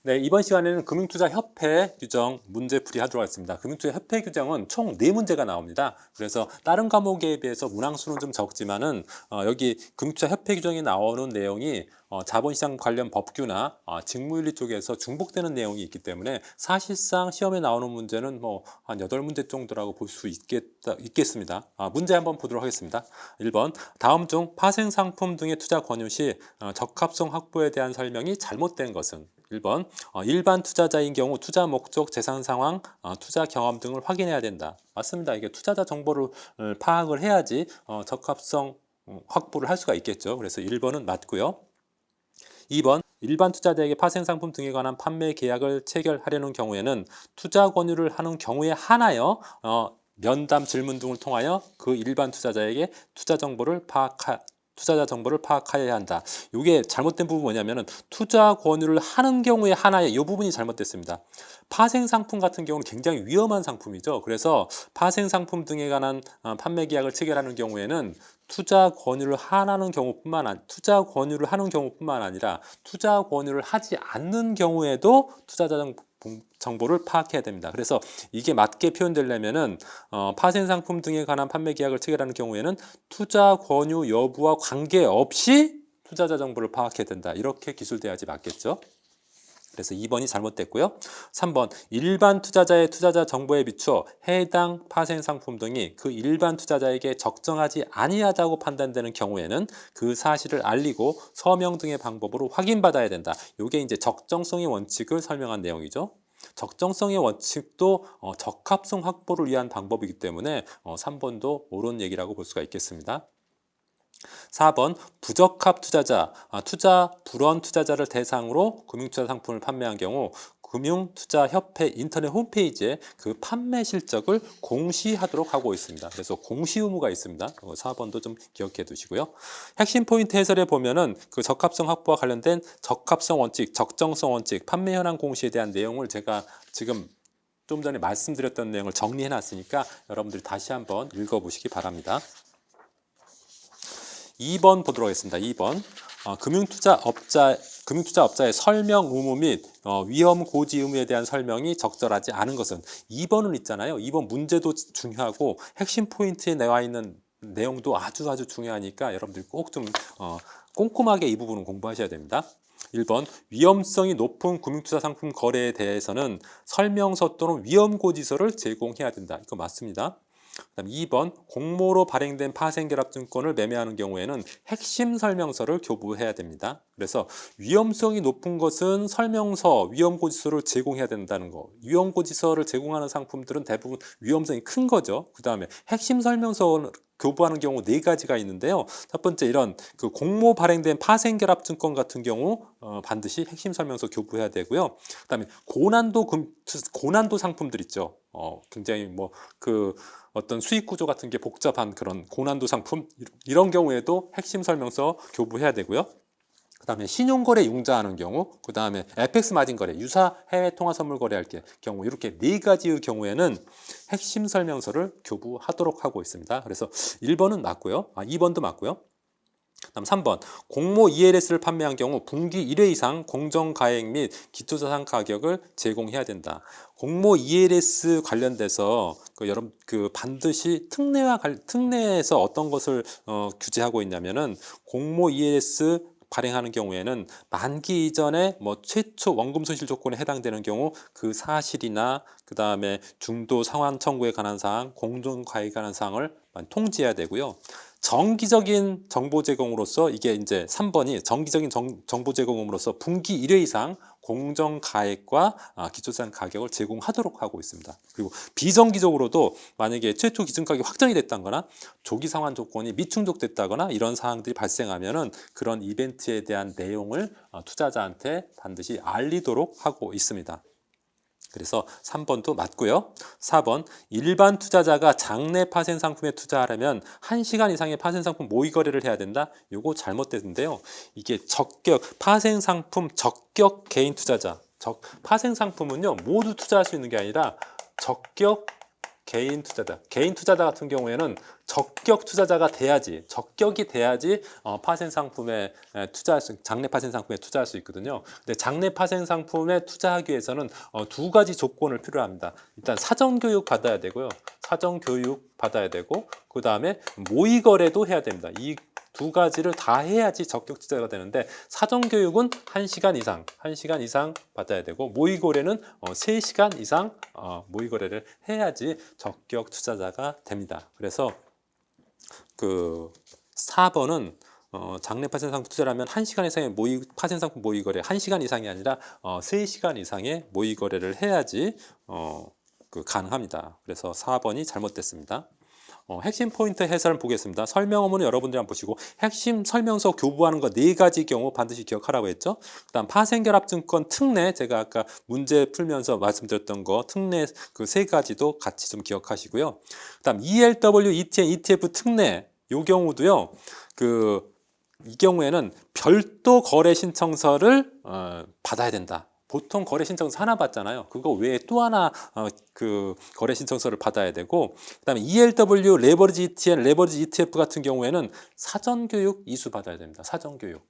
네, 이번 시간에는 금융투자협회 규정 문제풀이 하도록 하겠습니다. 금융투자협회 규정은 총 4문제가 나옵니다. 그래서 다른 과목에 비해서 문항수는 좀 적지만은 여기 금융투자협회 규정에 나오는 내용이 자본시장 관련 법규나 직무윤리 쪽에서 중복되는 내용이 있기 때문에 사실상 시험에 나오는 문제는 뭐 한 8문제 정도라고 볼 수 있겠습니다. 문제 한번 보도록 하겠습니다. 1번, 다음 중 파생상품 등의 투자 권유 시 적합성 확보에 대한 설명이 잘못된 것은? 1번, 일반 투자자인 경우 투자 목적, 재산 상황, 투자 경험 등을 확인해야 된다. 맞습니다. 이게 투자자 정보를 파악을 해야지 적합성 확보를 할 수가 있겠죠. 그래서 1번은 맞고요. 2번, 일반 투자자에게 파생상품 등에 관한 판매 계약을 체결하려는 경우에는 투자 권유를 하는 경우에 한하여 면담 질문 등을 통하여 그 일반 투자자에게 투자자 정보를 파악하여야 한다. 이게 잘못된 부분이 뭐냐면은 투자 권유를 하는 경우에 하나의 이 부분이 잘못됐습니다. 파생 상품 같은 경우는 굉장히 위험한 상품이죠. 그래서 파생 상품 등에 관한 판매 계약을 체결하는 경우에는 투자 권유를 하는 경우뿐만 아니라 투자 권유를 하지 않는 경우에도 투자자 정보를 파악해야 됩니다. 그래서 이게 맞게 표현되려면은 파생 상품 등에 관한 판매 계약을 체결하는 경우에는 투자 권유 여부와 관계없이 투자자 정보를 파악해야 된다. 이렇게 기술돼야지 맞겠죠. 그래서 2번이 잘못됐고요. 3번, 일반 투자자의 투자자 정보에 비추어 해당 파생 상품 등이 그 일반 투자자에게 적정하지 아니하다고 판단되는 경우에는 그 사실을 알리고 서명 등의 방법으로 확인받아야 된다. 이게 이제 적정성의 원칙을 설명한 내용이죠. 적정성의 원칙도 적합성 확보를 위한 방법이기 때문에 3번도 옳은 얘기라고 볼 수가 있겠습니다. 4번, 부적합 투자자, 투자 불원 투자자를 대상으로 금융투자 상품을 판매한 경우 금융투자협회 인터넷 홈페이지에 그 판매 실적을 공시하도록 하고 있습니다. 그래서 공시 의무가 있습니다. 4번도 좀 기억해 두시고요. 핵심 포인트 해설에 보면은 그 적합성 확보와 관련된 적합성 원칙, 적정성 원칙, 판매 현황 공시에 대한 내용을 제가 지금 좀 전에 말씀드렸던 내용을 정리해 놨으니까 여러분들이 다시 한번 읽어보시기 바랍니다. 2번 보도록 하겠습니다. 2번, 금융투자업자의 설명 의무 및 위험 고지 의무에 대한 설명이 적절하지 않은 것은? 2번은 있잖아요. 2번 문제도 중요하고 핵심 포인트에 나와 있는 내용도 아주 중요하니까 여러분들 꼭 좀 꼼꼼하게 이 부분은 공부하셔야 됩니다. 1번, 위험성이 높은 금융투자 상품 거래에 대해서는 설명서 또는 위험고지서를 제공해야 된다. 이거 맞습니다. 그다음 2번, 공모로 발행된 파생결합증권을 매매하는 경우에는 핵심 설명서를 교부해야 됩니다. 그래서 위험성이 높은 것은 설명서, 위험고지서를 제공해야 된다는 거. 위험고지서를 제공하는 상품들은 대부분 위험성이 큰 거죠. 그 다음에 핵심 설명서 교부하는 경우 4가지가 있는데요. 첫 번째, 이런 그 공모 발행된 파생결합증권 같은 경우 반드시 핵심 설명서 교부해야 되고요. 그다음에 고난도 상품들 있죠. 굉장히 뭐 그 어떤 수익 구조 같은 게 복잡한 그런 고난도 상품, 이런 경우에도 핵심 설명서 교부해야 되고요. 그 다음에 신용거래 융자하는 경우, 그 다음에 FX 마진 거래, 유사 해외 통화 선물 거래할 경우, 이렇게 4가지의 경우에는 핵심 설명서를 교부하도록 하고 있습니다. 그래서 1번은 맞고요. 2번도 맞고요. 다음 3번, 공모 ELS를 판매한 경우 분기 1회 이상 공정가액 및 기초자산 가격을 제공해야 된다. 공모 ELS 관련돼서 여러분 반드시 특례에서 어떤 것을 규제하고 있냐면은 공모 ELS 발행하는 경우에는 만기 이전에 최초 원금 손실 조건에 해당되는 경우 그 사실이나 그 다음에 중도 상환 청구에 관한 사항, 공정가액에 관한 사항을 통지해야 되고요. 정기적인 정보 제공으로서, 이게 이제 3번이 정기적인 정보 제공으로서 분기 1회 이상 공정가액과 기초자산 가격을 제공하도록 하고 있습니다. 그리고 비정기적으로도 만약에 최초 기준가격이 확정이 됐다거나 조기 상환 조건이 미충족됐다거나 이런 사항들이 발생하면은 그런 이벤트에 대한 내용을 투자자한테 반드시 알리도록 하고 있습니다. 그래서 3번도 맞고요. 4번, 일반 투자자가 장내 파생 상품에 투자하려면 1시간 이상의 파생 상품 모의 거래를 해야 된다. 이거 잘못됐는데요. 이게 파생 상품 적격 개인 투자자. 파생 상품은요, 모두 투자할 수 있는 게 아니라 적격 개인 투자자. 개인 투자자 같은 경우에는 적격 투자자가 돼야지, 적격이 돼야지 파생 상품에 투자할 수, 장내 파생 상품에 투자할 수 있거든요. 근데 장내 파생 상품에 투자하기 위해서는 두 가지 조건을 필요합니다. 일단 사전 교육 받아야 되고요. 사전 교육 받아야 되고, 그 다음에 모의 거래도 해야 됩니다. 이 두 가지를 다 해야지 적격 투자가 되는데, 사전 교육은 1시간 이상 받아야 되고, 모의 거래는 3시간 이상 모의 거래를 해야지 적격 투자자가 됩니다. 그래서 그 4번은 장내 파생 상품 투자라면 1시간 이상의 파생 상품 모의 거래, 1시간 이상이 아니라 3시간 이상의 모의 거래를 해야지 가능합니다. 그래서 4번이 잘못됐습니다. 핵심 포인트 해설을 보겠습니다. 설명어문은 여러분들이 한번 보시고, 핵심 설명서 교부하는 거 4가지 경우 반드시 기억하라고 했죠. 그다음 파생결합증권 특례, 제가 아까 문제 풀면서 말씀드렸던 거 특례 그 3가지도 같이 좀 기억하시고요. 그다음 ELW, ETN, ETF 특례, 요 경우도요. 이 경우에는 별도 거래 신청서를 받아야 된다. 보통 거래 신청서 하나 받잖아요. 그거 외에 또 하나 거래 신청서를 받아야 되고, 그다음에 ELW, 레버리지 ETN, 레버리지 ETF 같은 경우에는 사전 교육 이수 받아야 됩니다. 사전 교육.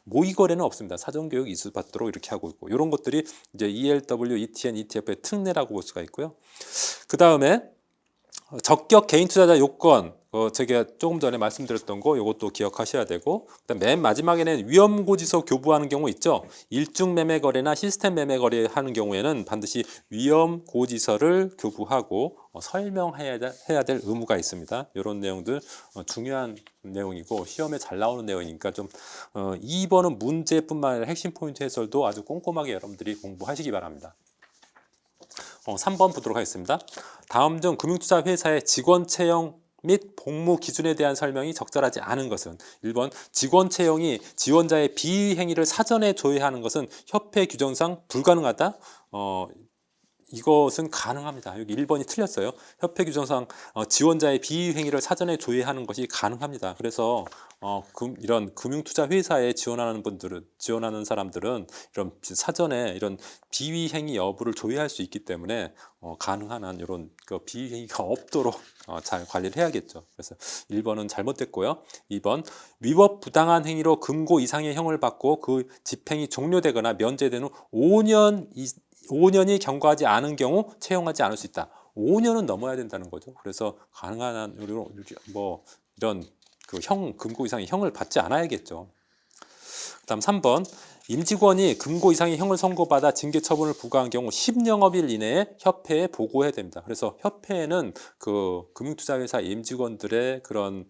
모의 거래는 없습니다. 사전 교육 이수 받도록 이렇게 하고 있고, 이런 것들이 이제 ELW, ETN, ETF의 특례라고 볼 수가 있고요. 그다음에 적격 개인 투자자 요건, 제가 조금 전에 말씀드렸던 거 이것도 기억하셔야 되고, 그다음 맨 마지막에는 위험고지서 교부하는 경우 있죠. 일중 매매 거래나 시스템 매매 거래 하는 경우에는 반드시 위험고지서를 교부하고 설명해야 될 의무가 있습니다. 이런 내용들 중요한 내용이고 시험에 잘 나오는 내용이니까 좀 2번은 문제뿐만 아니라 핵심 포인트 해설도 아주 꼼꼼하게 여러분들이 공부하시기 바랍니다. 3번 보도록 하겠습니다. 다음 중 금융투자회사의 직원 채용 및 복무 기준에 대한 설명이 적절하지 않은 것은? 1번 직원 채용이 지원자의 비위 행위를 사전에 조회하는 것은 협회 규정상 불가능하다. 이것은 가능합니다. 여기 1번이 틀렸어요. 협회 규정상 지원자의 비위 행위를 사전에 조회하는 것이 가능합니다. 그래서 이런 금융투자 회사에 지원하는 사람들은 이런 사전에 이런 비위 행위 여부를 조회할 수 있기 때문에 가능한 한 이런 비위 행위가 없도록 잘 관리를 해야겠죠. 그래서 1번은 잘못됐고요. 2번 위법 부당한 행위로 금고 이상의 형을 받고 그 집행이 종료되거나 면제된 후 5년이 경과하지 않은 경우 채용하지 않을 수 있다. 5년은 넘어야 된다는 거죠. 그래서 가능한 한 이런 금고 이상의 형을 받지 않아야겠죠. 그다음 3번 임직원이 금고 이상의 형을 선고받아 징계 처분을 부과한 경우 10영업일 이내에 협회에 보고해야 됩니다. 그래서 협회에는 금융투자회사 임직원들의 그런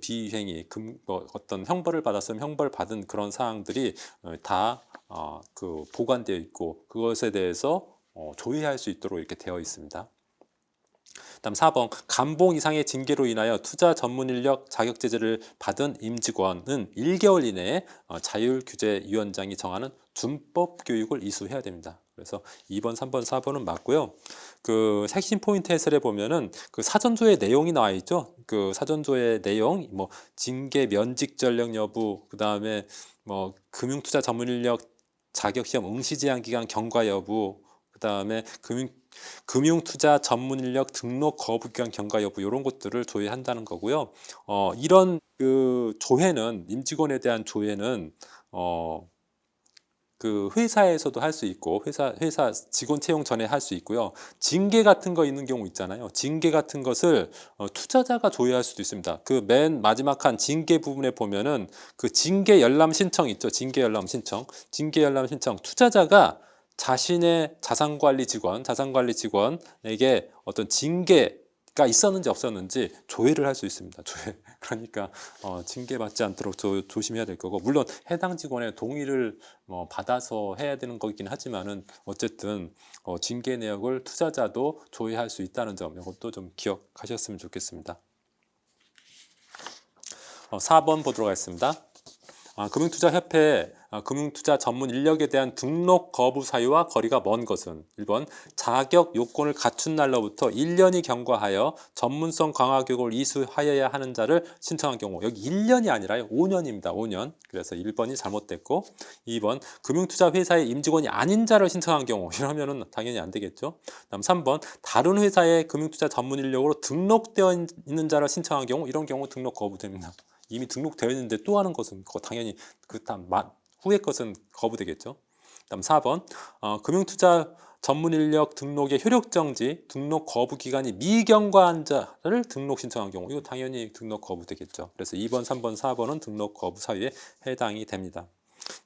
비행위, 어떤 형벌을 받았으면 형벌 받은 그런 사항들이 다 보관되어 있고 그것에 대해서 조회할 수 있도록 이렇게 되어 있습니다. 다음 4번 감봉 이상의 징계로 인하여 투자 전문 인력 자격 제재를 받은 임직원은 1개월 이내에 자율규제위원장이 정하는 준법 교육을 이수해야 됩니다. 그래서 2번, 3번, 4번은 맞고요. 핵심 포인트 해설에 보면은 사전조회 내용이 나와 있죠. 사전조회 내용, 징계 면직 전력 여부, 그 다음에 금융투자 전문 인력 자격시험 응시 제한 기간 경과 여부, 그 다음에 금융투자 전문 인력 등록 거부 기간 경과 여부 이런 것들을 조회한다는 거고요. 이런 조회는 임직원에 대한 조회는 회사에서도 할 수 있고 회사 직원 채용 전에 할 수 있고요. 징계 같은 거 있는 경우 있잖아요. 징계 같은 것을 투자자가 조회할 수도 있습니다. 맨 마지막 한 징계 부분에 보면은 징계 열람 신청 있죠. 징계 열람 신청 투자자가 자신의 자산관리 직원에게 어떤 징계가 있었는지 없었는지 조회를 할 수 있습니다. 조회. 그러니까 징계받지 않도록 조심해야 될 거고, 물론 해당 직원의 동의를 받아서 해야 되는 거긴 하지만은 어쨌든 징계 내역을 투자자도 조회할 수 있다는 점, 이것도 좀 기억하셨으면 좋겠습니다. 4번 보도록 하겠습니다. 금융투자협회 금융투자 전문 인력에 대한 등록 거부 사유와 거리가 먼 것은 1번 자격 요건을 갖춘 날로부터 1년이 경과하여 전문성 강화 교육을 이수하여야 하는 자를 신청한 경우 여기 1년이 아니라요 5년입니다. 5년. 그래서 1번이 잘못됐고 2번 금융투자 회사의 임직원이 아닌 자를 신청한 경우 이러면은 당연히 안 되겠죠. 그다음 3번 다른 회사의 금융투자 전문 인력으로 등록되어 있는 자를 신청한 경우 이런 경우 등록 거부됩니다. 이미 등록되어 있는데 또 하는 것은 그거 당연히 그 다음 후의 것은 거부되겠죠. 다음 4번 금융투자 전문 인력 등록의 효력 정지, 등록 거부 기간이 미경과한 자를 등록 신청한 경우 이거 당연히 등록 거부되겠죠. 그래서 2번, 3번, 4번은 등록 거부 사유에 해당이 됩니다.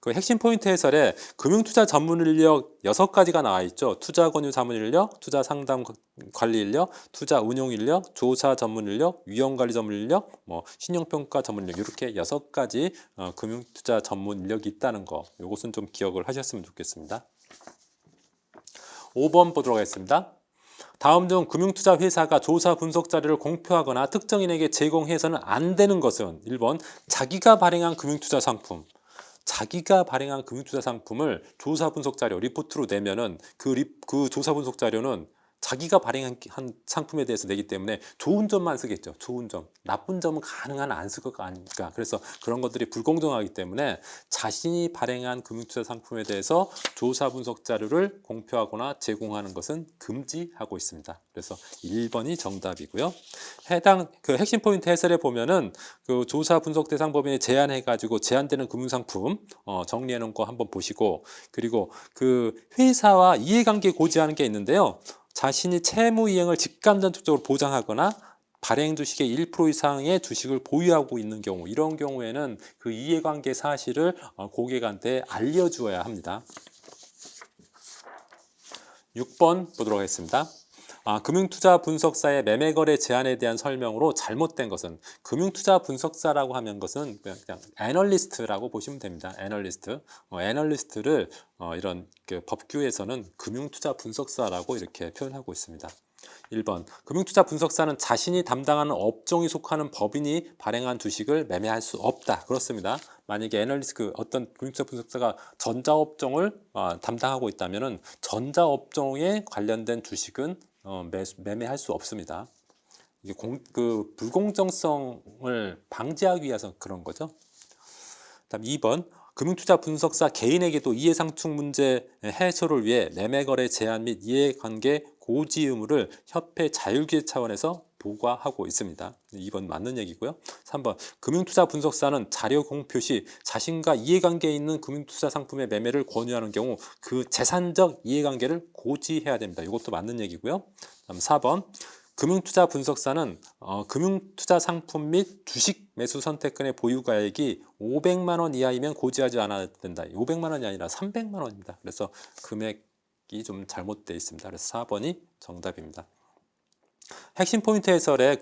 그 핵심 포인트 해설에 금융투자 전문 인력 6가지가 나와 있죠. 투자 권유 자문 인력, 투자 상담 관리 인력, 투자 운용 인력, 조사 전문 인력, 위험 관리 전문 인력, 신용평가 전문 인력 이렇게 6가지 금융투자 전문 인력이 있다는 거. 이것은 좀 기억을 하셨으면 좋겠습니다. 5번 보도록 하겠습니다. 다음 중 금융투자 회사가 조사 분석 자료를 공표하거나 특정인에게 제공해서는 안 되는 것은 1번 자기가 발행한 금융투자 상품 자기가 발행한 금융투자 상품을 조사 분석 자료 리포트로 내면은 그 조사 분석 자료는 자기가 발행한 상품에 대해서 내기 때문에 좋은 점만 쓰겠죠. 좋은 점. 나쁜 점은 가능한 안 쓸 것 아닙니까? 그래서 그런 것들이 불공정하기 때문에 자신이 발행한 금융투자 상품에 대해서 조사 분석 자료를 공표하거나 제공하는 것은 금지하고 있습니다. 그래서 1번이 정답이고요. 해당 그 핵심 포인트 해설에 보면은 그 조사 분석 대상 범위에 제한해가지고 제한되는 금융상품 정리해 놓은 거 한번 보시고 그리고 그 회사와 이해관계 고지하는 게 있는데요. 자신이 채무 이행을 직간접적으로 보장하거나 발행 주식의 1% 이상의 주식을 보유하고 있는 경우 이런 경우에는 그 이해관계 사실을 고객한테 알려주어야 합니다. 6번 보도록 하겠습니다. 금융투자 분석사의 매매거래 제한에 대한 설명으로 잘못된 것은 금융투자 분석사라고 하는 것은 그냥 애널리스트라고 보시면 됩니다. 애널리스트를 이런 그 법규에서는 금융투자 분석사라고 이렇게 표현하고 있습니다. 1번 금융투자 분석사는 자신이 담당하는 업종이 속하는 법인이 발행한 주식을 매매할 수 없다. 그렇습니다. 만약에 어떤 금융투자 분석사가 전자업종을 담당하고 있다면 전자업종에 관련된 주식은 매매할 수 없습니다. 이게 그 불공정성을 방지하기 위해서 그런 거죠. 다음 2번 금융투자 분석사 개인에게도 이해상충 문제 해소를 위해 매매거래 제한 및 이해관계 고지 의무를 협회 자율규제 차원에서 부과하고 있습니다. 2번 맞는 얘기고요. 3번 금융투자 분석사는 자료 공표 시 자신과 이해관계에 있는 금융투자 상품의 매매를 권유하는 경우 그 재산적 이해관계를 고지해야 됩니다. 이것도 맞는 얘기고요. 다음 4번 금융투자 분석사는 금융투자 상품 및 주식 매수 선택권의 보유가액이 500만 원 이하이면 고지하지 않아야 된다. 500만 원이 아니라 300만 원입니다. 그래서 금액이 좀 잘못되어 있습니다. 그래서 4번이 정답입니다. 핵심 포인트 해설에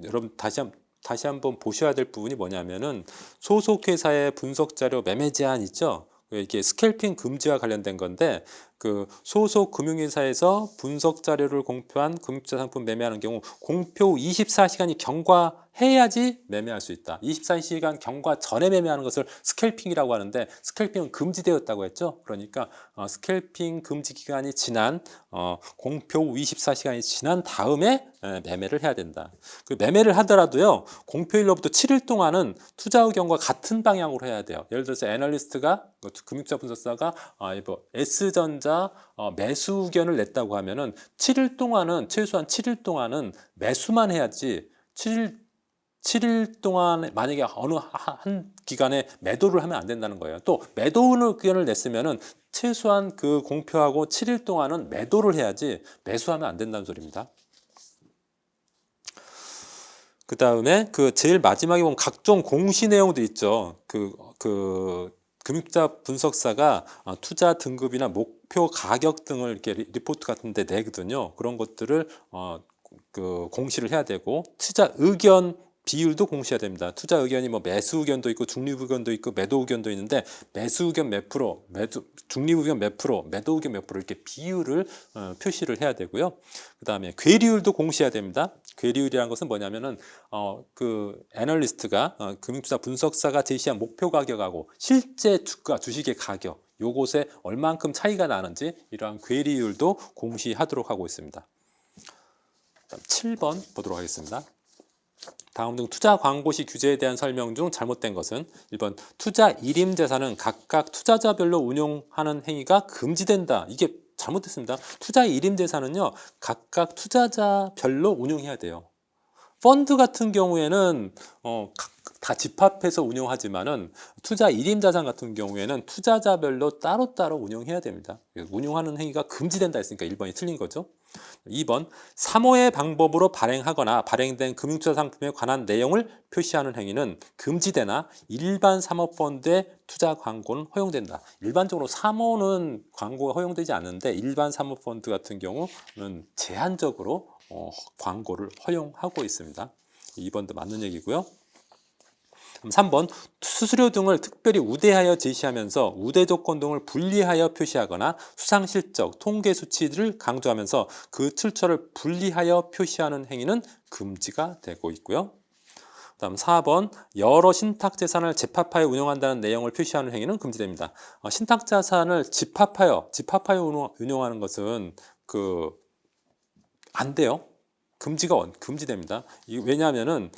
여러분 다시 한번 보셔야 될 부분이 뭐냐면은 소속회사의 분석 자료 매매 제한 있죠. 이게 스캘핑 금지와 관련된 건데 그 소속 금융회사에서 분석 자료를 공표한 금융투자 상품 매매하는 경우 공표 24시간이 경과해야지 매매할 수 있다. 24시간 경과 전에 매매하는 것을 스캘핑이라고 하는데 스캘핑은 금지되었다고 했죠. 그러니까 스캘핑 금지 기간이 지난 공표 24시간이 지난 다음에 매매를 해야 된다. 그 매매를 하더라도요. 공표일로부터 7일 동안은 투자 의견과 같은 방향으로 해야 돼요. 예를 들어서 애널리스트가 금융투자 분석사가 S전자 매수 의견을 냈다고 하면은 7일 동안은 최소한 7일 동안은 매수만 해야지 7일 동안 만약에 어느 한 기간에 매도를 하면 안 된다는 거예요. 또 매도 의견을 냈으면은 최소한 그 공표하고 7일 동안은 매도를 해야지 매수하면 안 된다는 소리입니다. 그 다음에 그 제일 마지막에 보면 각종 공시 내용도 있죠. 금융투자 분석사가 투자 등급이나 목표 가격 등을 이렇게 리포트 같은 데 내거든요. 그런 것들을 공시를 해야 되고 투자 의견 비율도 공시해야 됩니다. 투자 의견이 뭐 매수 의견도 있고 중립 의견도 있고 매도 의견도 있는데 매수 의견 몇 프로, 중립 의견 몇 프로, 매도 의견 몇 프로 이렇게 비율을 표시를 해야 되고요. 그다음에 괴리율도 공시해야 됩니다. 괴리율이라는 것은 뭐냐면은 그 애널리스트가 금융투자 분석사가 제시한 목표 가격하고 실제 주가 주식의 가격 요것에 얼만큼 차이가 나는지 이러한 괴리율도 공시하도록 하고 있습니다. 7번 보도록 하겠습니다. 다음 등 투자 광고 시 규제에 대한 설명 중 잘못된 것은 1번 투자 일임 재산은 각각 투자자별로 운용하는 행위가 금지된다. 이게 잘못됐습니다. 투자 일임 재산은요 각각 투자자별로 운용해야 돼요. 펀드 같은 경우에는 다 집합해서 운용하지만은 투자 일임 자산 같은 경우에는 투자자별로 따로따로 운용해야 됩니다. 운용하는 행위가 금지된다 했으니까 1번이 틀린 거죠. 2번 사모의 방법으로 발행하거나 발행된 금융투자 상품에 관한 내용을 표시하는 행위는 금지되나 일반 사모펀드의 투자 광고는 허용된다. 일반적으로 사모는 광고가 허용되지 않는데 일반 사모펀드 같은 경우는 제한적으로 광고를 허용하고 있습니다. 2번도 맞는 얘기고요. 3번 수수료 등을 특별히 우대하여 제시하면서 우대 조건 등을 분리하여 표시하거나 수상 실적, 통계 수치를 강조하면서 그 출처를 분리하여 표시하는 행위는 금지가 되고 있고요. 다음 4번 여러 신탁재산을 집합하여 운용한다는 내용을 표시하는 행위는 금지됩니다. 신탁자산을 집합하여 운용하는 것은 안 돼요. 금지됩니다. 왜냐하면은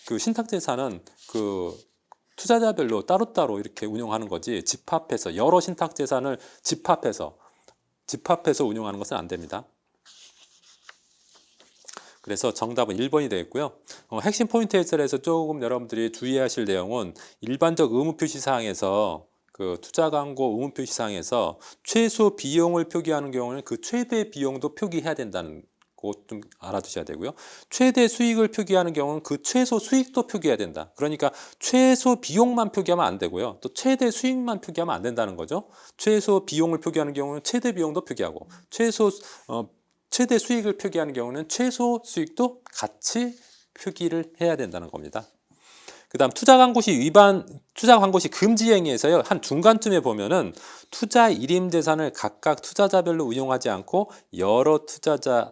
그 신탁재산은 그 투자자별로 따로따로 이렇게 운용하는 거지 집합해서 여러 신탁재산을 집합해서 운용하는 것은 안 됩니다. 그래서 정답은 1번이 되겠고요. 핵심 포인트 해설에서 조금 여러분들이 주의하실 내용은 일반적 의무 표시 사항에서 그 투자 광고 의무 표시 사항에서 최소 비용을 표기하는 경우는 그 최대 비용도 표기해야 된다는 것 좀 알아두셔야 되고요. 최대 수익을 표기하는 경우는 그 최소 수익도 표기해야 된다. 그러니까 최소 비용만 표기하면 안 되고요. 또 최대 수익만 표기하면 안 된다는 거죠. 최소 비용을 표기하는 경우는 최대 비용도 표기하고 최대 수익을 표기하는 경우는 최소 수익도 같이 표기를 해야 된다는 겁니다. 그 다음 투자 광고 시 금지 행위에서요 한 중간쯤에 보면은 투자 일임 재산을 각각 투자자별로 운용하지 않고 여러 투자자의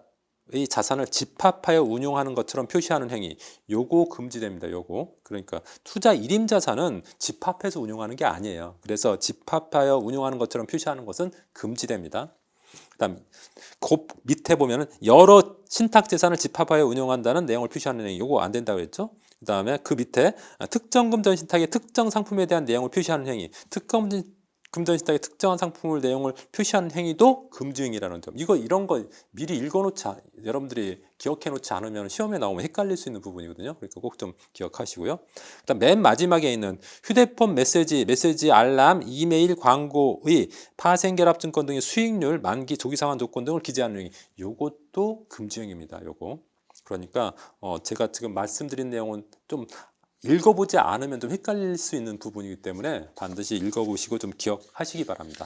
자산을 집합하여 운용하는 것처럼 표시하는 행위, 요거 금지됩니다. 요거. 그러니까 투자 일임 자산은 집합해서 운용하는 게 아니에요. 그래서 집합하여 운용하는 것처럼 표시하는 것은 금지됩니다. 그다음 밑에 보면은 여러 신탁 재산을 집합하여 운용한다는 내용을 표시하는 행위, 요거 안 된다고 했죠. 그다음에 그 밑에 특정 금전 신탁의 특정 상품에 대한 내용을 표시하는 행위, 금전 신탁의 특정한 상품을 내용을 표시하는 행위도 금지 행위라는 점. 이런 거 미리 여러분들이 기억해 놓지 않으면 시험에 나오면 헷갈릴 수 있는 부분이거든요. 그러니까 꼭 좀 기억하시고요. 그다음 맨 마지막에 있는 휴대폰 메시지 알람, 이메일 광고의 파생결합증권 등의 수익률, 만기, 조기 상환 조건 등을 기재하는 행위. 요것도 금지 행위입니다. 요거. 그러니까 제가 지금 말씀드린 내용은 좀 읽어보지 않으면 좀 헷갈릴 수 있는 부분이기 때문에 반드시 읽어보시고 좀 기억하시기 바랍니다.